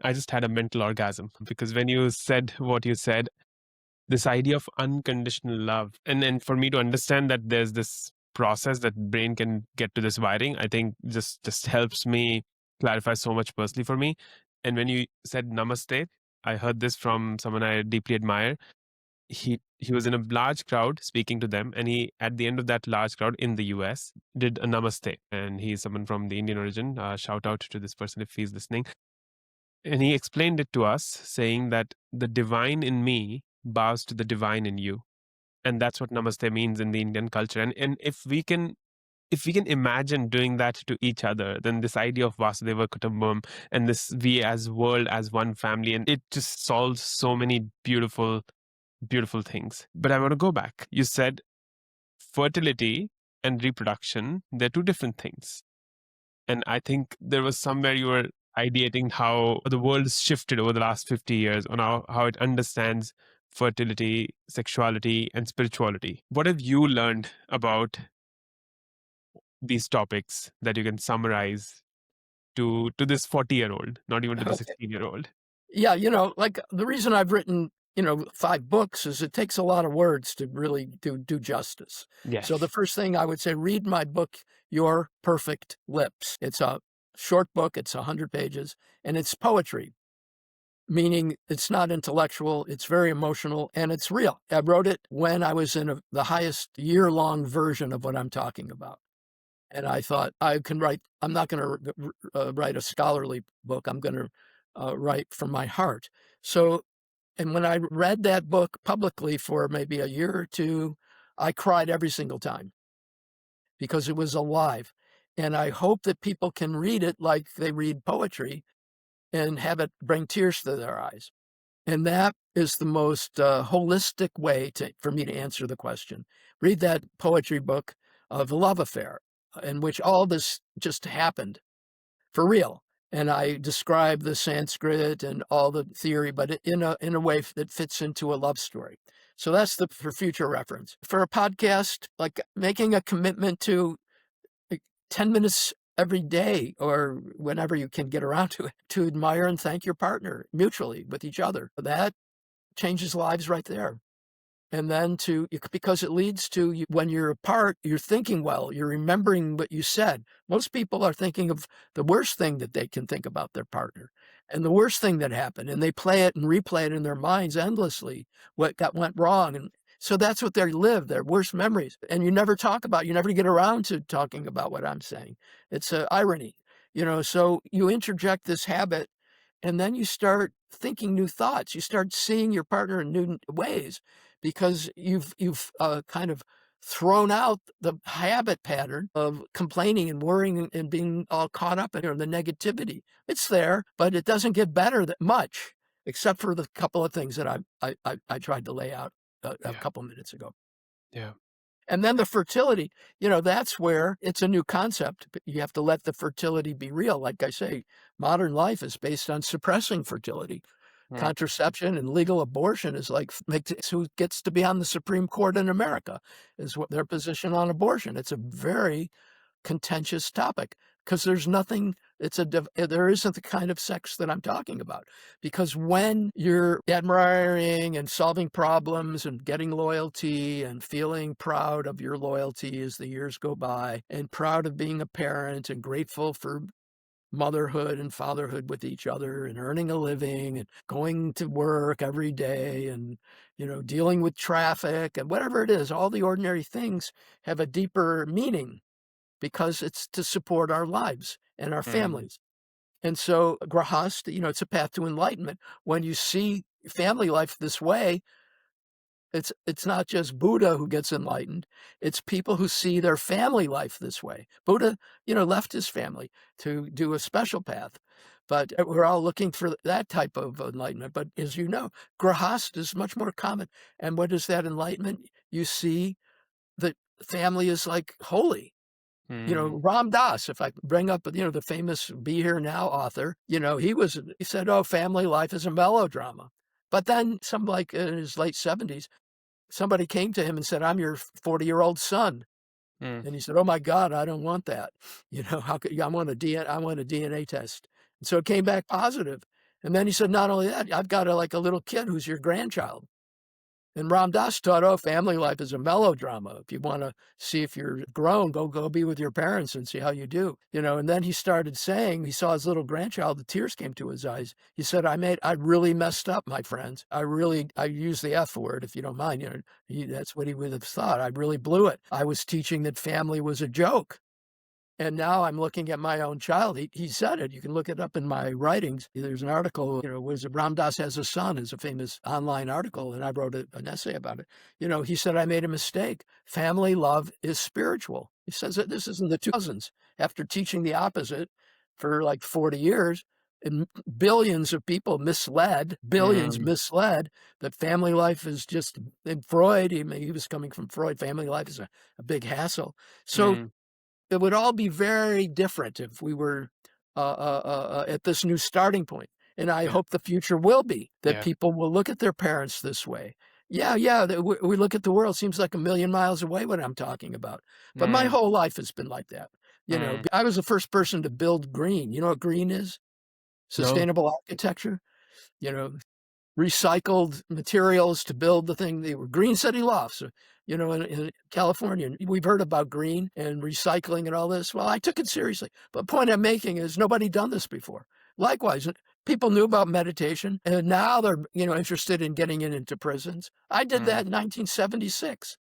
S1: I just had a mental orgasm because when you said what you said, this idea of unconditional love, and for me to understand that there's this process that brain can get to this wiring, I think just helps me clarify so much personally for me. And when you said namaste, I heard this from someone I deeply admire. He was in a large crowd speaking to them, and he, at the end of that large crowd in the US, did a namaste. And he's someone from the Indian origin. Shout out to this person if he's listening. And he explained it to us, saying that the divine in me bows to the divine in you. And that's what namaste means in the Indian culture. And if we can imagine doing that to each other, then this idea of Vasudeva Kutumbam and this we as world as one family, and it just solves so many beautiful, beautiful things. But I want to go back. You said fertility and reproduction, they're two different things. And I think there was somewhere you were ideating how the world has shifted over the last 50 years on how it understands fertility, sexuality, and spirituality. What have you learned about these topics that you can summarize to this 40-year-old, not even to the
S2: Okay.
S1: 16-year-old?
S2: Yeah, like the reason I've written, 5 books is it takes a lot of words to really do justice. So the
S1: Yes.
S2: first thing I would say, read my book, Your Perfect Lips. It's a short book, it's 100 pages, and it's poetry, meaning it's not intellectual, it's very emotional, and it's real. I wrote it when I was in the highest year-long version of what I'm talking about. And I thought, I'm not going to write a scholarly book. I'm going to write from my heart. So, and when I read that book publicly for maybe a year or two, I cried every single time because it was alive. And I hope that people can read it like they read poetry and have it bring tears to their eyes. And that is the most holistic way for me to answer the question. Read that poetry book of The Love Affair, in which all this just happened for real. And I describe the Sanskrit and all the theory, but in a way that fits into a love story. So that's for future reference. For a podcast, like making a commitment to 10 minutes every day or whenever you can get around to it, to admire and thank your partner mutually with each other. That changes lives right there. And then because it leads to when you're apart, you're thinking well, you're remembering what you said. Most people are thinking of the worst thing that they can think about their partner and the worst thing that happened. And they play it and replay it in their minds endlessly, what went wrong. And So that's what they live, their worst memories. And you never get around to talking about what I'm saying. It's an irony, so you interject this habit and then you start thinking new thoughts. You start seeing your partner in new ways because you've kind of thrown out the habit pattern of complaining and worrying and being all caught up in the negativity. It's there, but it doesn't get better that much, except for the couple of things that I tried to lay out a
S1: Yeah.
S2: couple minutes ago.
S1: Yeah.
S2: And then the fertility, that's where it's a new concept. But you have to let the fertility be real. Like I say, modern life is based on suppressing fertility.
S1: Mm.
S2: Contraception and legal abortion is like who gets to be on the Supreme Court in America is what their position on abortion. It's a very contentious topic because there's nothing, there isn't the kind of sex that I'm talking about. Because when you're admiring and solving problems and getting loyalty and feeling proud of your loyalty as the years go by and proud of being a parent and grateful for motherhood and fatherhood with each other and earning a living and going to work every day and dealing with traffic and whatever it is, all the ordinary things have a deeper meaning because it's to support our lives and our
S1: Mm.
S2: families. And so grahast, it's a path to enlightenment. When you see family life this way, it's not just Buddha who gets enlightened. It's people who see their family life this way. Buddha, left his family to do a special path. But we're all looking for that type of enlightenment. But as you know, grahast is much more common. And what is that enlightenment? You see that family is like holy.
S1: Mm.
S2: Ram Dass, if I bring up, the famous Be Here Now author, he said, oh, family life is a melodrama. But then in his late 70s, somebody came to him and said, I'm your 40-year-old son.
S1: Mm.
S2: And he said, oh my God, I don't want that. How could I want a DNA test. And so it came back positive. And then he said, not only that, I've got a little kid who's your grandchild. And Ram Dass taught, oh, family life is a melodrama. If you want to see if you're grown, go be with your parents and see how you do. And then he started saying, he saw his little grandchild, the tears came to his eyes. He said, I really messed up, my friends. I use the F word, if you don't mind. That's what he would have thought. I really blew it. I was teaching that family was a joke. And now I'm looking at my own child. He said it. You can look it up in my writings. There's an article, was it Ram Dass Has a Son is a famous online article, and I wrote an essay about it. He said, I made a mistake. Family love is spiritual. He says that this is in the 2000s. After teaching the opposite for like 40 years, and billions of people billions
S1: Mm.
S2: misled that family life is just, and Freud, he was coming from Freud, family life is a big hassle. So
S1: Mm.
S2: it would all be very different if we were at this new starting point. And I
S1: Yeah.
S2: hope the future will be that
S1: Yeah.
S2: people will look at their parents this way. Yeah, we look at the world, seems like a million miles away what I'm talking about. But my
S1: Mm.
S2: whole life has been like that.
S1: Mm.
S2: I was the first person to build green. You know what green is?
S1: No.
S2: Sustainable architecture. You know, recycled materials to build the thing. They were green city lofts, in California. We've heard about green and recycling and all this. Well, I took it seriously. But the point I'm making is nobody done this before. Likewise, people knew about meditation, and now they're interested in getting it into prisons. I did
S1: Mm.
S2: that in 1976.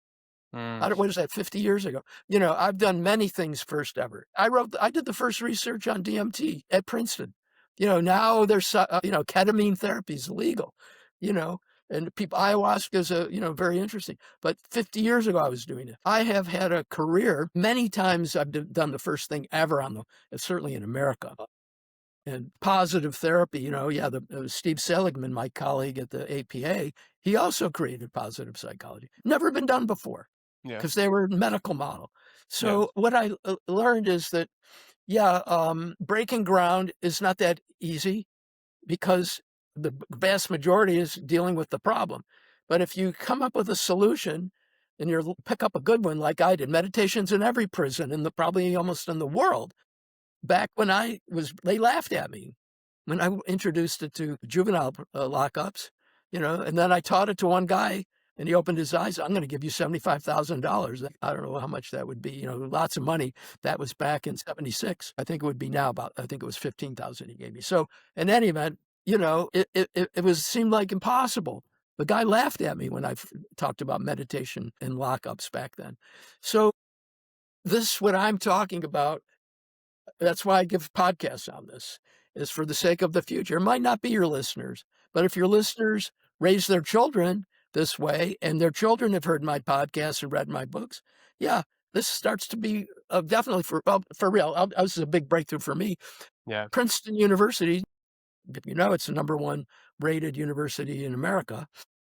S1: Mm.
S2: What is that, 50 years ago? I've done many things first ever. I did the first research on DMT at Princeton. Now there's, ketamine therapy is legal, you know, and ayahuasca is very interesting. But 50 years ago, I was doing it. I have had a career. Many times I've done the first thing ever certainly in America. And positive therapy, Steve Seligman, my colleague at the APA, he also created positive psychology. Never been done before
S1: Yeah.
S2: because they were medical model.
S1: Yeah.
S2: So what I learned is that, breaking ground is not that easy because the vast majority is dealing with the problem. But if you come up with a solution and you pick up a good one like I did, meditation's in every prison and probably almost in the world. Back when they laughed at me when I introduced it to juvenile lockups, and then I taught it to one guy and he opened his eyes. I'm going to give you $75,000. I don't know how much that would be, lots of money. That was back in 76. I think it would be now I think it was 15,000 he gave me. So in any event, it seemed like impossible. The guy laughed at me when I talked about meditation and lockups back then. So this, what I'm talking about, that's why I give podcasts on this, is for the sake of the future. It might not be your listeners, but if your listeners raise their children this way and their children have heard my podcasts or read my books, yeah, this starts to be definitely for real. This is a big breakthrough for me.
S1: Yeah.
S2: Princeton University, you know, it's the #1 rated university in America,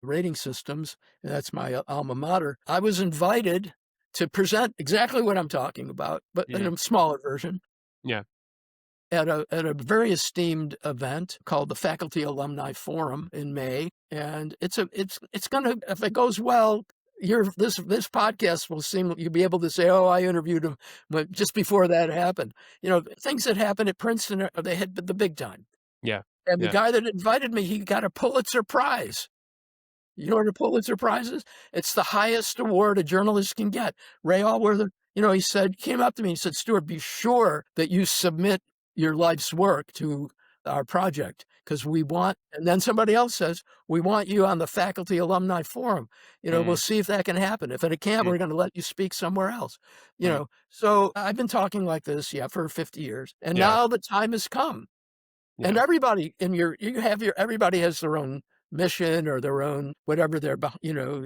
S2: rating systems. That's my alma mater. I was invited to present exactly what I'm talking about, but in
S1: Mm.
S2: a smaller version
S1: Yeah.
S2: at a very esteemed event called the Faculty Alumni Forum in May. And it's gonna, if it goes well, this podcast will seem, you'll be able to say, oh, I interviewed him, but just before that happened. You know, things that happen at Princeton, they hit the big time.
S1: Yeah.
S2: And the
S1: Yeah.
S2: guy that invited me, he got a Pulitzer Prize. You know what a Pulitzer Prize is? It's the highest award a journalist can get. Ray Allworthy, you know, came up to me and said, Stuart, be sure that you submit your life's work to our project because we want, and then somebody else says, we want you on the Faculty Alumni Forum. You know, we'll
S1: Mm.
S2: see if that can happen. If it can't,
S1: Mm.
S2: we're going to let you speak somewhere else. You
S1: Mm.
S2: know, so I've been talking like this, for 50 years. And
S1: Yeah.
S2: now the time has come. And
S1: Yeah.
S2: everybody everybody has their own mission or their own whatever they're,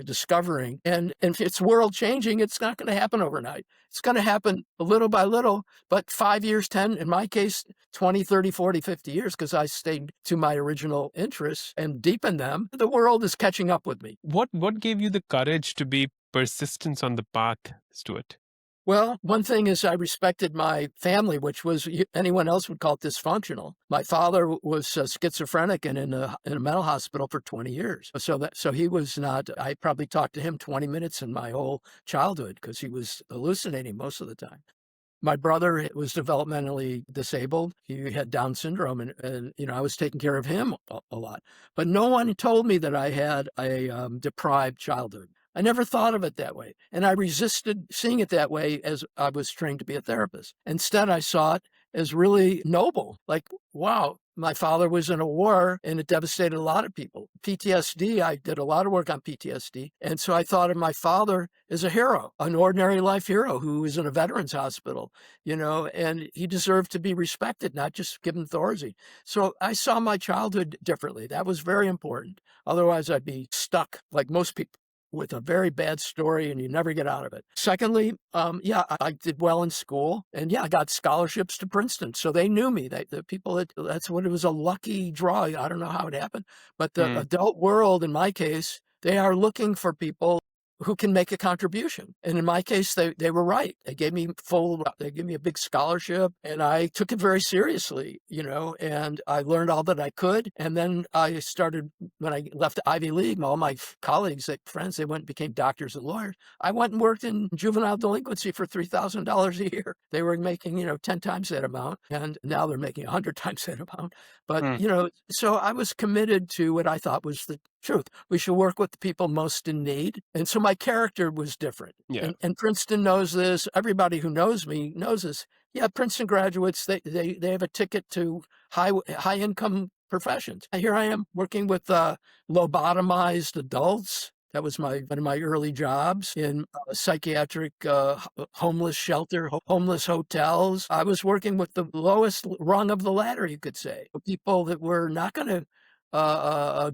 S2: discovering. And if it's world changing, it's not going to happen overnight. It's going to happen little by little, but 5 years, 10, in my case, 20, 30, 40, 50 years, because I stayed to my original interests and deepened them. The world is catching up with me.
S1: What gave you the courage to be persistent on the path, Stuart?
S2: Well, one thing is I respected my family, which was, anyone else would call it dysfunctional. My father was schizophrenic and in a mental hospital for 20 years. So he was not, I probably talked to him 20 minutes in my whole childhood because he was hallucinating most of the time. My brother was developmentally disabled. He had Down syndrome, and I was taking care of him a lot. But no one told me that I had a deprived childhood. I never thought of it that way. And I resisted seeing it that way as I was trained to be a therapist. Instead, I saw it as really noble. Like, wow, my father was in a war and it devastated a lot of people. PTSD, I did a lot of work on PTSD. And so I thought of my father as a hero, an ordinary life hero who was in a veterans hospital, and he deserved to be respected, not just given authority. So I saw my childhood differently. That was very important. Otherwise, I'd be stuck like most people with a very bad story and you never get out of it. Secondly, I did well in school and I got scholarships to Princeton. So they knew me. The people, that's what it was, a lucky draw. I don't know how it happened, but the adult world, in my case, they are looking for people who can make a contribution. And in my case, they were right. They gave me a big scholarship and I took it very seriously, and I learned all that I could. And then I started, when I left Ivy League, all my colleagues, friends, they went and became doctors and lawyers. I went and worked in juvenile delinquency for $3,000 a year. They were making, 10 times that amount. And now they're making 100 times that amount. But, so I was committed to what I thought was the truth. We should work with the people most in need. And so my character was different.
S1: Yeah.
S2: And Princeton knows this. Everybody who knows me knows this. Yeah, Princeton graduates, they have a ticket to high income professions. And here I am working with lobotomized adults. That was one of my early jobs in psychiatric homeless shelter, homeless hotels. I was working with the lowest rung of the ladder, you could say, people that were not going to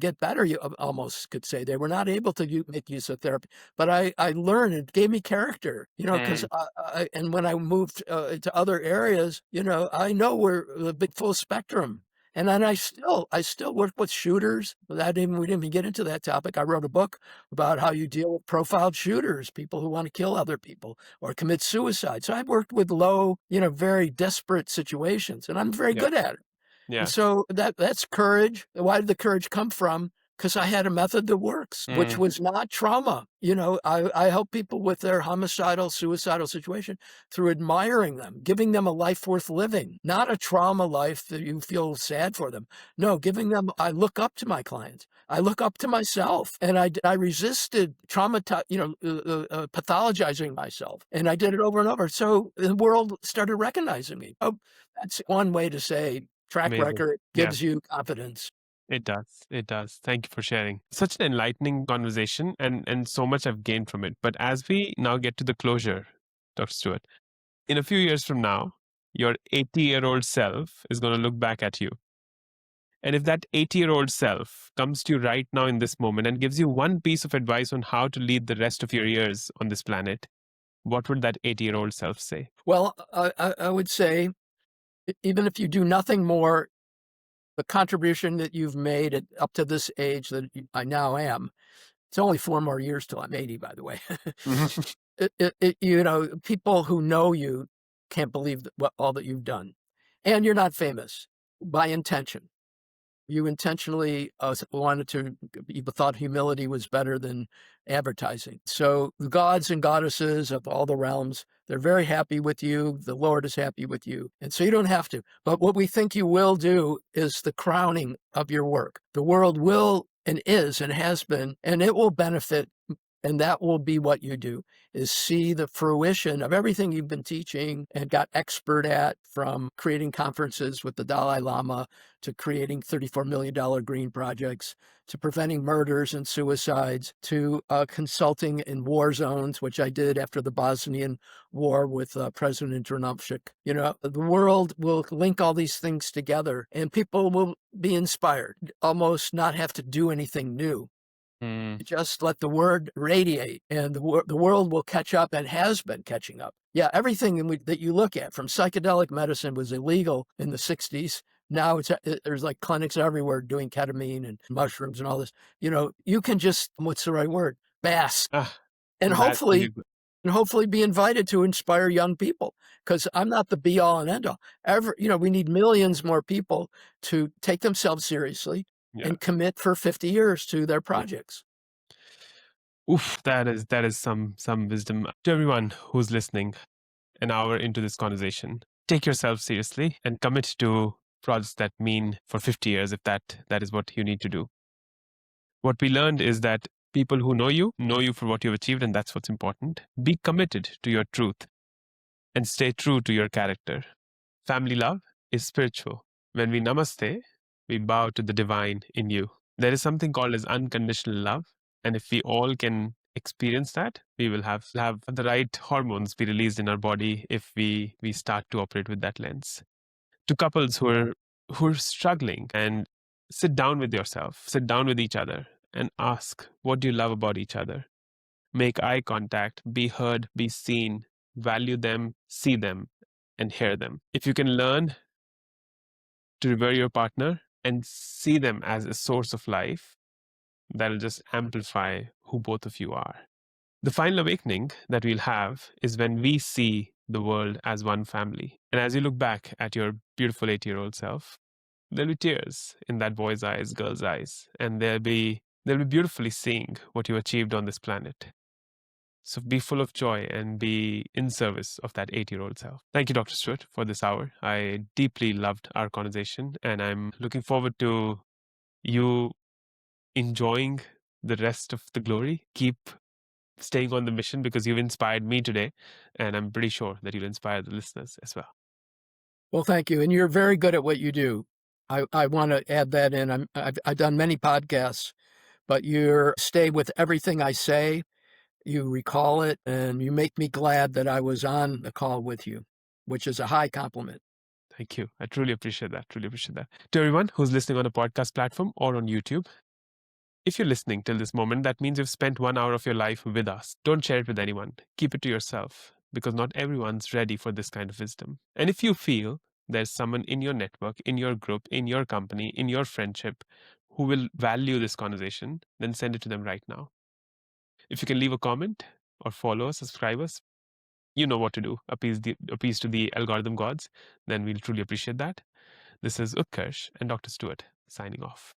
S2: get better, you almost could say. They were not able to make use of therapy. But I learned, it gave me character, because and when I moved into other areas, I know we're a big full spectrum. And then I still work with shooters. We didn't even get into that topic. I wrote a book about how you deal with profiled shooters, people who want to kill other people or commit suicide. So I've worked with low, very desperate situations, and I'm very good at it.
S1: Yeah.
S2: And so that's courage. Why did the courage come from? Because I had a method that works, which was not trauma. I help people with their homicidal, suicidal situation through admiring them, giving them a life worth living, not a trauma life that you feel sad for them. No, giving them, I look up to my clients. I look up to myself, and I resisted pathologizing myself, and I did it over and over. So the world started recognizing me. Oh, that's one way to say track
S1: Amazing.
S2: record
S1: Yeah.
S2: gives you confidence.
S1: It does. It does. Thank you for sharing. Such an enlightening conversation, and so much I've gained from it. But as we now get to the closure, Dr. Stewart, in a few years from now, your 80-year-old self is going to look back at you. And if that 80-year-old self comes to you right now in this moment and gives you one piece of advice on how to lead the rest of your years on this planet, what would that 80-year-old self say?
S2: Well, I would say, even if you do nothing more, the contribution that you've made up to this age that I now am, it's only 4 more years till I'm 80, by the way. People who know you can't believe all that you've done. And you're not famous by intention. You intentionally you thought humility was better than advertising. So the gods and goddesses of all the realms, they're very happy with you. The Lord is happy with you. And so you don't have to. But what we think you will do is the crowning of your work. The world will and is and has been, and it will benefit. And that will be what you do, is see the fruition of everything you've been teaching and got expert at, from creating conferences with the Dalai Lama to creating $34 million green projects, to preventing murders and suicides, to consulting in war zones, which I did after the Bosnian War with President Drnovšek. The world will link all these things together and people will be inspired, almost not have to do anything new. Just let the word radiate, and the world will catch up, and has been catching up. Yeah, everything that you look at, from psychedelic medicine, was illegal in the 60s. Now there's like clinics everywhere doing ketamine and mushrooms and all this. You can just, what's the right word? Bask.
S1: Ah,
S2: And
S1: that's really good.
S2: hopefully be invited to inspire young people, because I'm not the be all and end all. We need millions more people to take themselves seriously
S1: Yeah.
S2: and commit for 50 years to their projects.
S1: Oof, that is some wisdom. To everyone who's listening, an hour into this conversation, take yourself seriously and commit to projects that mean for 50 years, if that is what you need to do. What we learned is that people who know you for what you've achieved, and that's what's important. Be committed to your truth and stay true to your character. Family love is spiritual. When we namaste, we bow to the divine in you. There is something called as unconditional love. And if we all can experience that, we will have the right hormones be released in our body if we start to operate with that lens. To couples who are struggling, and sit down with yourself, sit down with each other and ask, what do you love about each other? Make eye contact, be heard, be seen, value them, see them, and hear them. If you can learn to revere your partner and see them as a source of life, that'll just amplify who both of you are. The final awakening that we'll have is when we see the world as one family. And as you look back at your beautiful 8-year-old self, there'll be tears in that boy's eyes, girl's eyes, and they'll be beautifully seeing what you achieved on this planet. So be full of joy and be in service of that 8-year-old self. Thank you, Dr. Stewart, for this hour. I deeply loved our conversation, and I'm looking forward to you enjoying the rest of the glory. Keep staying on the mission, because you've inspired me today, and I'm pretty sure that you'll inspire the listeners as well.
S2: Well, thank you. And you're very good at what you do. I want to add that in. I've done many podcasts, but you stay with everything I say. You recall it, and you make me glad that I was on the call with you, which is a high compliment.
S1: Thank you. I truly appreciate that. Truly appreciate that. To everyone who's listening on a podcast platform or on YouTube, if you're listening till this moment, that means you've spent 1 hour of your life with us. Don't share it with anyone. Keep it to yourself, because not everyone's ready for this kind of wisdom. And if you feel there's someone in your network, in your group, in your company, in your friendship who will value this conversation, then send it to them right now. If you can leave a comment or follow us, subscribe us, you know what to do. Appease to the algorithm gods, then we'll truly appreciate that. This is Utkarsh and Dr. Stewart signing off.